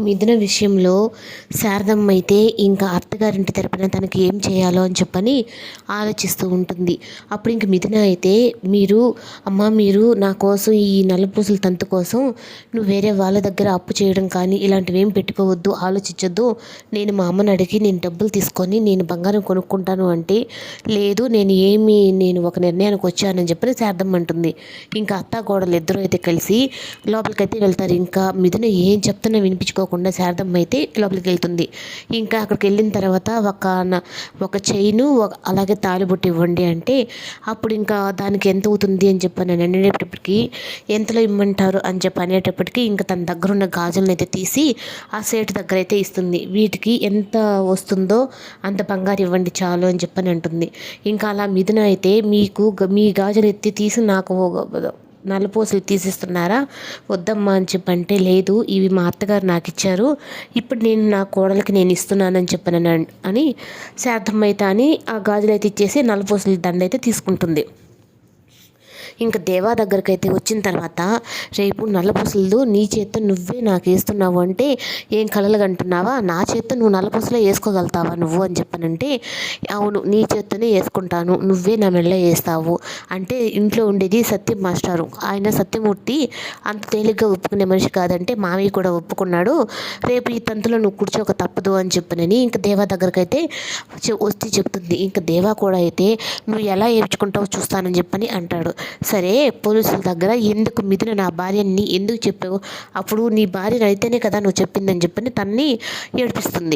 మిథున విషయంలో శారదమ్మ అయితే ఇంకా అత్తగారింటి తరపున తనకి ఏం చేయాలో అని చెప్పని ఆలోచిస్తూ ఉంటుంది. అప్పుడు ఇంక మిథున అయితే మీరు నా కోసం ఈ నల్లపూసల తంతు కోసం నువ్వు వేరే వాళ్ళ దగ్గర అప్పు చేయడం కానీ ఇలాంటివి ఏం పెట్టుకోవద్దు, ఆలోచించొద్దు. నేను మా అమ్మని అడిగి నేను డబ్బులు తీసుకొని నేను బంగారం కొనుక్కుంటాను అంటే, లేదు నేను ఒక నిర్ణయానికి వచ్చానని చెప్పని శారదమ్మ అంటుంది. ఇంకా అత్త కోడలు ఇద్దరు అయితే కలిసి లోపలికైతే వెళ్తారు. ఇంకా మిథున ఏం చెప్తున్నా వినిపించుకోకుండా శారదమ్మ అయితే లోపలికి వెళ్తుంది. ఇంకా అక్కడికి వెళ్ళిన తర్వాత ఒక చైను అలాగే తాళిబొట్టు ఇవ్వండి అంటే, అప్పుడు ఇంకా దానికి ఎంత అవుతుంది అని చెప్పి నేను అనేటప్పటికి ఎంతలో ఇమ్మంటారు అని చెప్పి అనేటప్పటికి ఇంకా తన దగ్గర ఉన్న గాజులను అయితే తీసి ఆ సేటు దగ్గర అయితే ఇస్తుంది. వీటికి ఎంత వస్తుందో అంత బంగారు ఇవ్వండి చాలు అని చెప్పని అంటుంది. ఇంకా అలా మిథున అయితే మీ గాజులు ఎత్తి తీసి నాకు నల్లపూసలు తీసిస్తున్నారా, వద్దమ్మా అని చెప్పంటే, లేదు ఇవి మా అత్తగారు నాకు ఇచ్చారు, ఇప్పుడు నేను నా కోడలికి నేను ఇస్తున్నానని చెప్పాను అని శారదమ్మ అయితే అని ఆ గాజులు అయితే ఇచ్చేసి నల్లపూసల దండ అయితే తీసుకుంటుంది. ఇంకా దేవా దగ్గరికి అయితే వచ్చిన తర్వాత, రేపు నల్లపూసలు నీ చేత్తో నువ్వే నాకు వేస్తున్నావు అంటే, ఏం కలలు కంటున్నావా, నా చేత్తో నువ్వు నల్లపూసలే వేసుకోగలుగుతావా నువ్వు అని చెప్పానంటే, అవును నీ చేత్తోనే వేసుకుంటాను, నువ్వే నా మెడలో వేస్తావు అంటే, ఇంట్లో ఉండేది సత్యం మాస్టారు, ఆయన సత్యమూర్తి అంత తేలిగ్గా ఒప్పుకునే మనిషి కాదంటే మామయ్య కూడా ఒప్పుకున్నాడు, రేపు ఈ తంతులో నువ్వు కూర్చోక తప్పదు అని చెప్పనని ఇంకా దేవా దగ్గరికి అయితే వచ్చి చెప్తుంది. ఇంకా దేవా కూడా అయితే నువ్వు ఎలా ఏడ్చుకుంటావో చూస్తానని చెప్పని అంటాడు. సరే, పోలీసుల దగ్గర ఎందుకు మిథున నా భార్యని ఎందుకు చెప్పావు, అప్పుడు నీ భార్యను అయితేనే కదా నువ్వు చెప్పిందని చెప్పని తన్ని ఏడిపిస్తుంది.